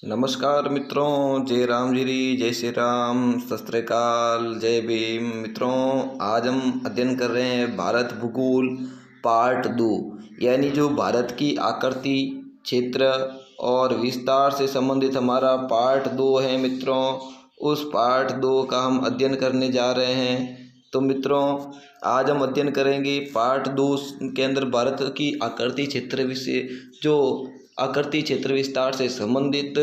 नमस्कार मित्रों, जय राम जी, जय श्री राम, सत श्री अकाल, जय भीम। मित्रों, आज हम अध्ययन कर रहे हैं भारत भूगोल पार्ट 2, यानी जो भारत की आकृति, क्षेत्र और विस्तार से संबंधित हमारा पार्ट 2 है। मित्रों, उस पार्ट 2 का हम अध्ययन करने जा रहे हैं। तो मित्रों, आज हम अध्ययन करेंगे पार्ट 2 के अंदर भारत की आकृति क्षेत्र विषय, जो आकृति क्षेत्र विस्तार से संबंधित,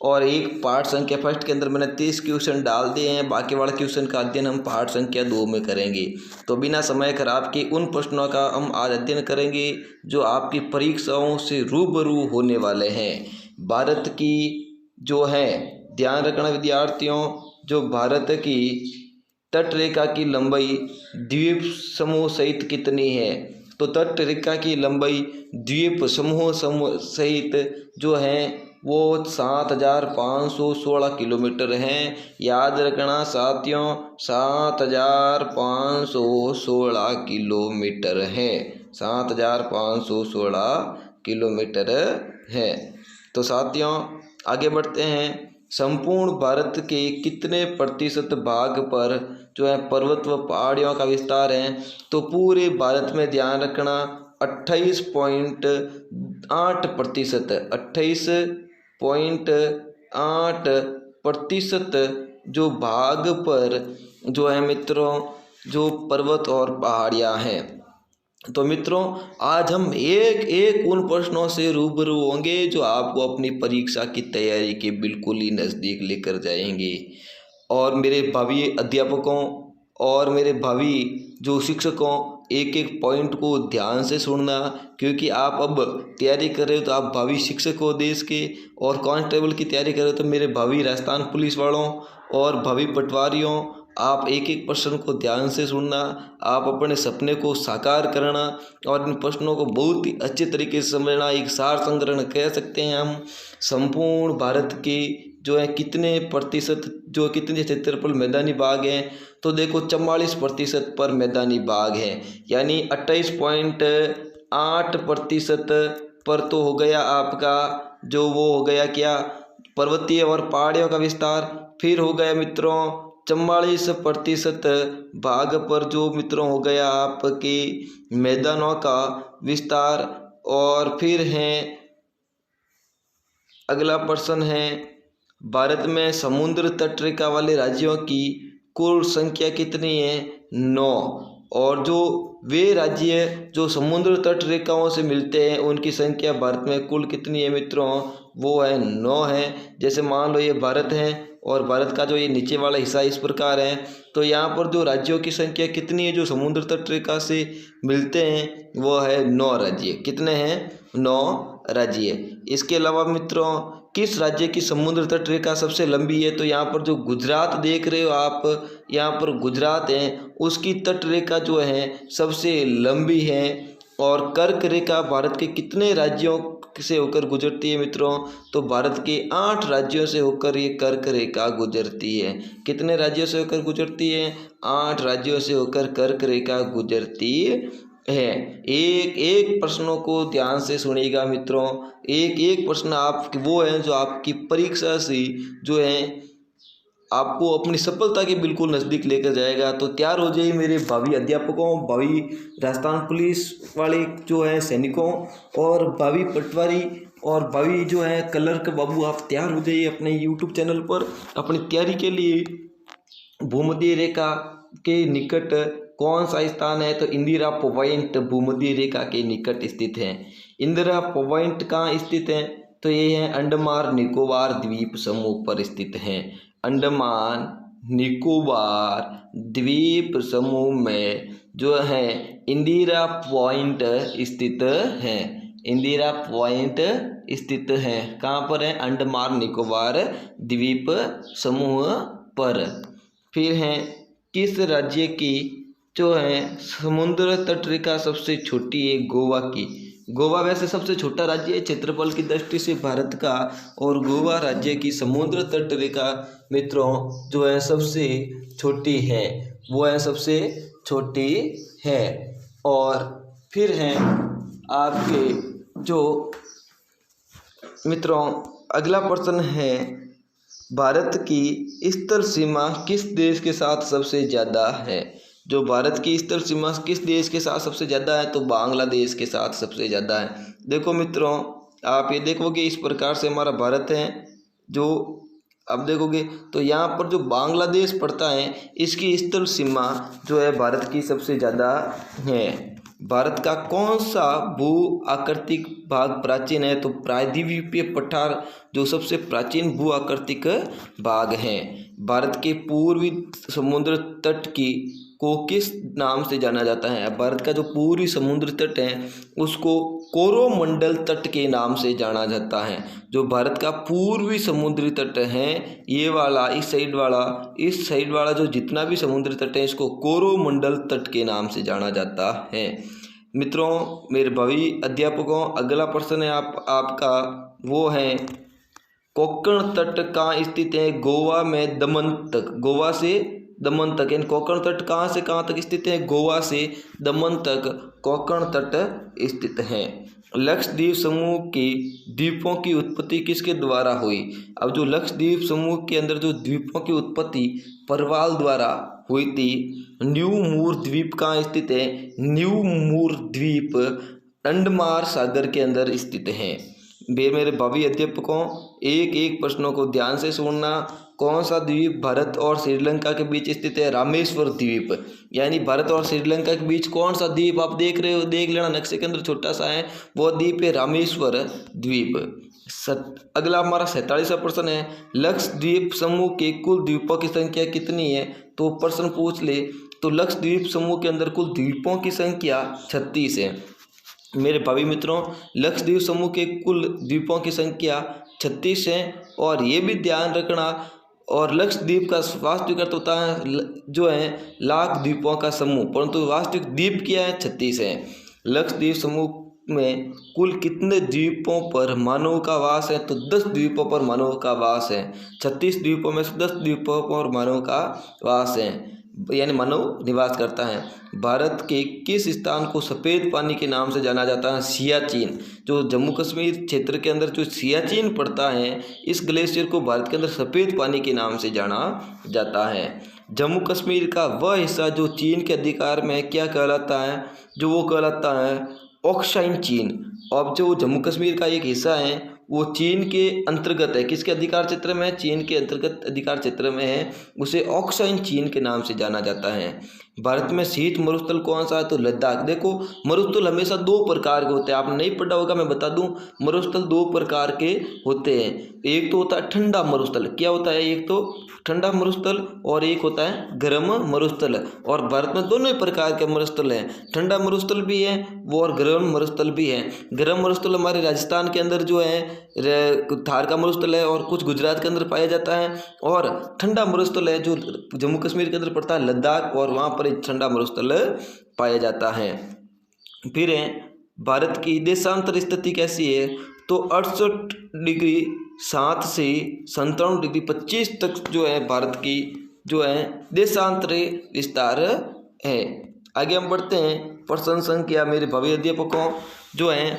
और एक पार्ट संख्या फर्स्ट के अंदर मैंने 30 क्वेश्चन डाल दिए हैं। बाकी वाला क्वेश्चन का अध्ययन हम पार्ट संख्या 2 में करेंगे। तो बिना समय खराब के उन प्रश्नों का हम आज अध्ययन करेंगे जो आपकी परीक्षाओं से रूबरू होने वाले हैं। भारत की जो है, ध्यान रखना विद्यार्थियों, जो भारत की तट रेखा की लंबाई द्वीप समूह सहित कितनी है? तो तट रेखा की लंबाई द्वीप समूह सहित जो है वो 7,516 किलोमीटर है। याद रखना साथियों, 7,516 किलोमीटर है। 7,516 किलोमीटर है। तो साथियों, आगे बढ़ते हैं। संपूर्ण भारत के कितने प्रतिशत भाग पर जो है पर्वत व पहाड़ियों का विस्तार है? तो पूरे भारत में ध्यान रखना 28.8%, 28.8% जो भाग पर जो है मित्रों, जो पर्वत और पहाड़ियाँ हैं। तो मित्रों, आज हम एक एक उन प्रश्नों से रूबरू होंगे जो आपको अपनी परीक्षा की तैयारी के बिल्कुल ही नज़दीक लेकर जाएंगे। और मेरे भावी अध्यापकों और मेरे भावी जो शिक्षकों, एक एक पॉइंट को ध्यान से सुनना, क्योंकि आप अब तैयारी कर रहे हो तो आप भावी शिक्षक हो देश के, और कांस्टेबल की तैयारी कर रहे हो तो मेरे भावी राजस्थान पुलिस वालों और भावी पटवारियों, आप एक एक प्रश्न को ध्यान से सुनना, आप अपने सपने को साकार करना और इन प्रश्नों को बहुत ही अच्छे तरीके से समझना। एक सार संग्रहण कह सकते हैं हम। संपूर्ण भारत के जो है कितने प्रतिशत, जो कितने क्षेत्रफल मैदानी भाग हैं? तो देखो 44% पर मैदानी भाग है, यानी 28.8% पर तो हो गया आपका जो वो हो गया क्या, पर्वतीय और पहाड़ियों का विस्तार। फिर हो गया मित्रों 44% भाग पर जो मित्रों हो गया आपके मैदानों का विस्तार। और फिर हैं, अगला प्रश्न है, भारत में समुद्र तट रेखा वाले राज्यों की कुल संख्या कितनी है? 9। और जो वे राज्य जो समुद्र तट रेखाओं से मिलते हैं उनकी संख्या भारत में कुल कितनी है मित्रों? वो है 9 है। जैसे मान लो ये भारत है और भारत का जो ये नीचे वाला हिस्सा इस प्रकार है, तो यहाँ पर जो राज्यों की संख्या कितनी है जो समुद्र तट रेखा से मिलते हैं? वो है 9 राज्य। कितने हैं? 9 राज्य। इसके अलावा मित्रों, किस राज्य की समुद्र तट रेखा सबसे लंबी है? तो यहाँ पर जो गुजरात देख रहे हो आप, यहाँ पर गुजरात है, उसकी तट रेखा जो है सबसे लंबी है। और कर्क रेखा भारत के कितने राज्यों से होकर गुजरती है मित्रों? तो भारत के 8 राज्यों से होकर ये कर्क रेखा गुजरती है। कितने राज्यों से होकर गुजरती है? 8 राज्यों से होकर कर्क रेखा गुजरती है। एक एक प्रश्नों को ध्यान से सुनिएगा मित्रों। एक एक प्रश्न आप वो है जो आपकी परीक्षा से जो है आपको अपनी सफलता के बिल्कुल नज़दीक लेकर जाएगा। तो तैयार हो जाइए मेरे भावी अध्यापकों, भावी राजस्थान पुलिस वाले जो है सैनिकों, और भावी पटवारी और भावी जो है क्लर्क बाबू, आप तैयार हो जाइए अपने यूट्यूब चैनल पर अपनी तैयारी के लिए। भूमध्य रेखा के निकट कौन सा स्थान है? तो इंदिरा पॉइंट भूमध्य रेखा के निकट स्थित है। इंदिरा पॉइंट कहाँ स्थित है? तो ये है अंडमान निकोबार द्वीप समूह पर स्थित है। अंडमान निकोबार द्वीप समूह में जो है इंदिरा पॉइंट स्थित है। इंदिरा पॉइंट स्थित है कहाँ पर है? अंडमान निकोबार द्वीप समूह पर। फिर है, किस राज्य की जो है समुद्र तट रेखा सबसे छोटी है? गोवा की। गोवा वैसे सबसे छोटा राज्य है क्षेत्रफल की दृष्टि से भारत का, और गोवा राज्य की समुद्र तट रेखा मित्रों जो है सबसे छोटी है, वो है सबसे छोटी है। और फिर हैं आपके जो मित्रों अगला प्रश्न है, भारत की स्थल सीमा किस देश के साथ सबसे ज़्यादा है? जो भारत की स्थल सीमा किस देश के साथ सबसे ज़्यादा है? तो बांग्लादेश के साथ सबसे ज़्यादा है। देखो मित्रों, आप ये देखोगे इस प्रकार से हमारा भारत है, जो अब देखोगे तो यहाँ पर जो बांग्लादेश पड़ता है, इसकी स्थल सीमा जो है भारत की सबसे ज़्यादा है। भारत का कौन सा भू आकृतिक भाग प्राचीन है? तो प्रायद्वीपीय पठार जो सबसे प्राचीन भू आकृतिक भाग है। भारत के पूर्वी समुद्र तट की को किस नाम से जाना जाता है? भारत का जो पूर्वी समुद्र तट है उसको कोरोमंडल तट के नाम से जाना जाता है। जो भारत का पूर्वी समुद्री तट है, ये वाला इस साइड वाला जो जितना भी समुद्री तट है, इसको कोरोमंडल तट के नाम से जाना जाता है। मित्रों, मेरे भावी अध्यापकों, अगला प्रश्न है आपका वो है, कोंकण तट कहाँ स्थित है? गोवा में दमन तक, गोवा से दमन तक, यानी कोंकण तट कहाँ से कहाँ तक स्थित है? गोवा से दमन तक कोंकण तट स्थित है। लक्षद्वीप समूह की द्वीपों की उत्पत्ति किसके द्वारा हुई? अब जो लक्षद्वीप समूह के अंदर जो द्वीपों की उत्पत्ति परवाल द्वारा हुई थी। न्यू मूर द्वीप कहाँ स्थित है? न्यू मूर द्वीप अंडमान सागर के अंदर स्थित है। मेरे भावी अध्यापकों, एक एक प्रश्नों को ध्यान से सुनना। कौन सा द्वीप भारत और श्रीलंका के बीच स्थित है? रामेश्वर द्वीप, यानी भारत और श्रीलंका के बीच कौन सा द्वीप आप देख रहे हो, देख लेना, नक्शे के अंदर छोटा सा है, वो द्वीप है रामेश्वर द्वीप। अगला हमारा 47वां प्रश्न है, लक्षद्वीप समूह के कुल द्वीपों की संख्या कितनी है? तो प्रश्न पूछ ले तो लक्षद्वीप समूह के अंदर कुल द्वीपों की संख्या 36 है। मेरे भावी मित्रों, लक्षद्वीप समूह के कुल द्वीपों की संख्या 36 है। और ये भी ध्यान रखना, और लक्षद्वीप का वास्तविक अर्थ होता है जो है लाख द्वीपों का समूह, परंतु वास्तविक द्वीप क्या है? 36 है। लक्षद्वीप समूह में कुल कितने द्वीपों पर मानव का वास है? तो 10 द्वीपों पर मानव का वास है। 36 द्वीपों में से 10 द्वीपों पर मानव का वास है, यानी मानव निवास करता है। भारत के किस स्थान को सफ़ेद पानी के नाम से जाना जाता है? सियाचिन। जो जम्मू कश्मीर क्षेत्र के अंदर जो सियाचिन पड़ता है, इस ग्लेशियर को भारत के अंदर सफ़ेद पानी के नाम से जाना जाता है। जम्मू कश्मीर का वह हिस्सा जो चीन के अधिकार में क्या कहलाता है? जो वो कहलाता है ऑक्साइन चीन। अब जो जम्मू कश्मीर का एक हिस्सा है वो चीन के अंतर्गत है। किसके अधिकार क्षेत्र में है? चीन के अंतर्गत अधिकार क्षेत्र में है, उसे ऑक्साइन चीन के नाम से जाना जाता है। भारत में शीत मरुस्थल कौन सा है? तो लद्दाख। देखो, मरुस्थल हमेशा 2 प्रकार के होते हैं, आपने नहीं पढ़ा होगा, मैं बता दूं। मरुस्थल 2 प्रकार के होते हैं। एक तो होता है ठंडा मरुस्थल। क्या होता है? एक तो ठंडा मरुस्थल और एक होता है गर्म मरुस्थल। और भारत में दोनों ही प्रकार के मरुस्थल हैं, ठंडा मरुस्थल भी है वो और गर्म मरुस्थल भी है। गर्म मरुस्थल हमारे राजस्थान के अंदर जो है थार का मरुस्थल है और कुछ गुजरात के अंदर पाया जाता है। और ठंडा मरुस्थल है जो जम्मू कश्मीर के अंदर पड़ता है, लद्दाख, और वहाँ पर एक ठंडा मरुस्थल पाया जाता है। फिर है भारत की देशांतर स्थिति कैसी है? तो 68 डिग्री 7 से 57 डिग्री 25 तक जो है भारत की जो है देशांतरी विस्तार है। आगे हम बढ़ते हैं प्रश्न संख्या मेरे भावी अध्यापकों जो है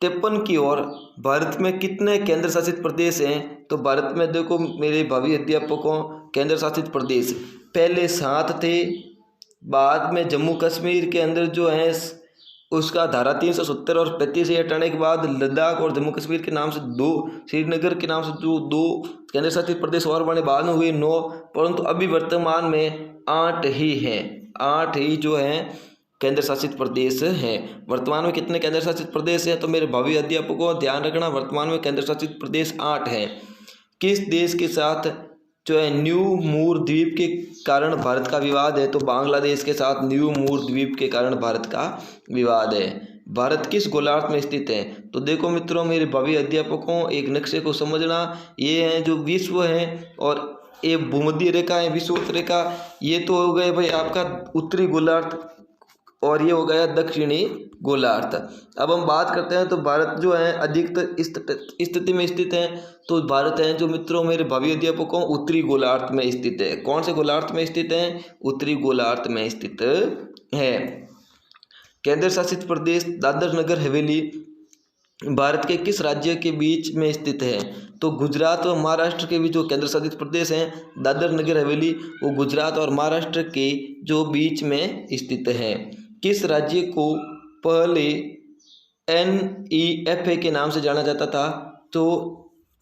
53 की ओर। भारत में कितने केंद्र शासित प्रदेश हैं? तो भारत में देखो मेरे भावी अध्यापकों, केंद्र शासित प्रदेश पहले 7 थे, बाद में जम्मू कश्मीर के अंदर जो है उसका धारा 370 और 35 से हटाने के बाद लद्दाख और जम्मू कश्मीर के नाम से 2, श्रीनगर के नाम से जो 2 केंद्र शासित प्रदेश और बने, बाद में हुए 9, परंतु अभी वर्तमान में 8 ही हैं। 8 ही जो हैं केंद्र शासित प्रदेश हैं। वर्तमान में कितने केंद्र शासित प्रदेश हैं? तो मेरे भावी अध्यापकों ध्यान रखना, वर्तमान में केंद्र शासित प्रदेश 8 हैं। किस देश के साथ जो है न्यू मूर द्वीप के कारण भारत का विवाद है? तो बांग्लादेश के साथ न्यू मूर द्वीप के कारण भारत का विवाद है। भारत किस गोलार्ध में स्थित है? तो देखो मित्रों मेरे भावी अध्यापकों, एक नक्शे को समझना, ये है जो विश्व है और ये भूमध्य रेखा है, विषुवत रेखा। ये तो हो गए भाई आपका उत्तरी गोलार्ध और ये हो गया दक्षिणी गोलार्ध। अब हम बात करते हैं तो भारत जो है अधिकतर इस स्थिति में स्थित है। तो भारत है जो मित्रों मेरे भावी अध्यापकों उत्तरी गोलार्ध में स्थित है। कौन से गोलार्ध में स्थित है? उत्तरी गोलार्ध में स्थित है। केंद्र शासित प्रदेश दादर नगर हवेली भारत के किस राज्य के बीच में स्थित है? तो गुजरात और महाराष्ट्र के बीच जो केंद्र शासित प्रदेश हैं दादर नगर हवेली, वो गुजरात और महाराष्ट्र के जो बीच में स्थित है। किस राज्य को पहले NEFA के नाम से जाना जाता था? तो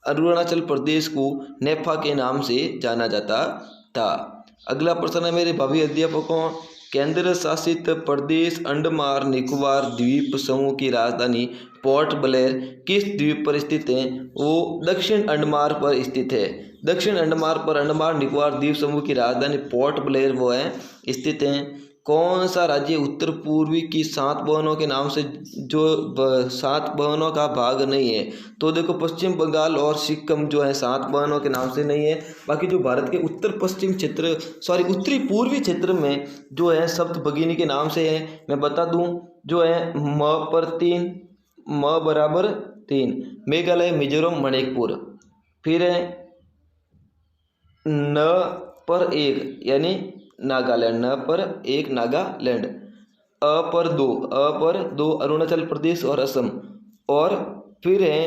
अरुणाचल प्रदेश को नेफा के नाम से जाना जाता था। अगला प्रश्न है मेरे भावी अध्यापकों, केंद्र शासित प्रदेश अंडमान निकोबार द्वीप समूह की राजधानी पोर्ट ब्लेयर किस द्वीप पर स्थित है? वो दक्षिण अंडमान पर स्थित है। दक्षिण अंडमान पर अंडमान निकोबार द्वीप समूह की राजधानी पोर्ट ब्लेयर वो है स्थित है। कौन सा राज्य उत्तर पूर्वी की 7 बहनों के नाम से जो 7 बहनों का भाग नहीं है? तो देखो पश्चिम बंगाल और सिक्किम जो है 7 बहनों के नाम से नहीं है। बाकी जो भारत के उत्तर पश्चिम क्षेत्र उत्तरी पूर्वी क्षेत्र में जो है सप्त भगिनी के नाम से है। मैं बता दूं जो है म पर 3, म बराबर 3 मेघालय मिजोरम मणिपुर, फिर है न पर 1 यानी नागालैंड, न पर 1 नागालैंड, अ पर 2 अरुणाचल प्रदेश और असम, और फिर है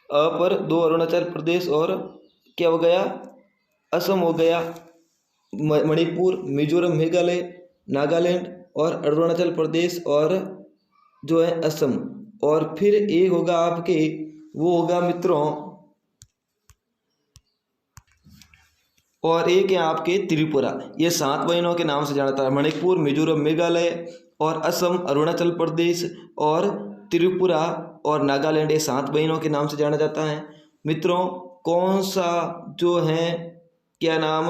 अ पर 2 अरुणाचल प्रदेश और क्या हो गया असम हो गया, मणिपुर मिजोरम मेघालय नागालैंड और अरुणाचल प्रदेश और जो है असम, और फिर एक होगा आपके वो होगा मित्रों और एक है आपके त्रिपुरा। ये 7 बहनों के नाम से जाना जाता है। मणिपुर मिजोरम मेघालय और असम अरुणाचल प्रदेश और त्रिपुरा और नागालैंड ये 7 बहनों के नाम से जाना जाता है। मित्रों कौन सा जो है क्या नाम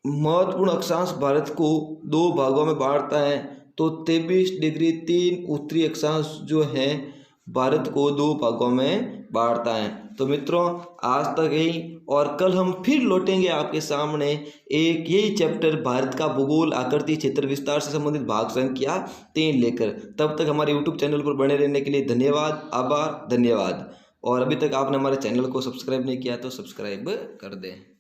महत्वपूर्ण अक्षांश भारत को 2 भागों में बांटता है? तो 23 डिग्री 3 उत्तरी अक्षांश जो है भारत को 2 भागों में बांटता है। तो मित्रों आज तक यही, और कल हम फिर लौटेंगे आपके सामने एक यही चैप्टर भारत का भूगोल आकृति क्षेत्र विस्तार से संबंधित भाग संख्या 3 लेकर। तब तक हमारे YouTube चैनल पर बने रहने के लिए धन्यवाद, आभार, धन्यवाद। और अभी तक आपने हमारे चैनल को सब्सक्राइब नहीं किया तो सब्सक्राइब कर दें।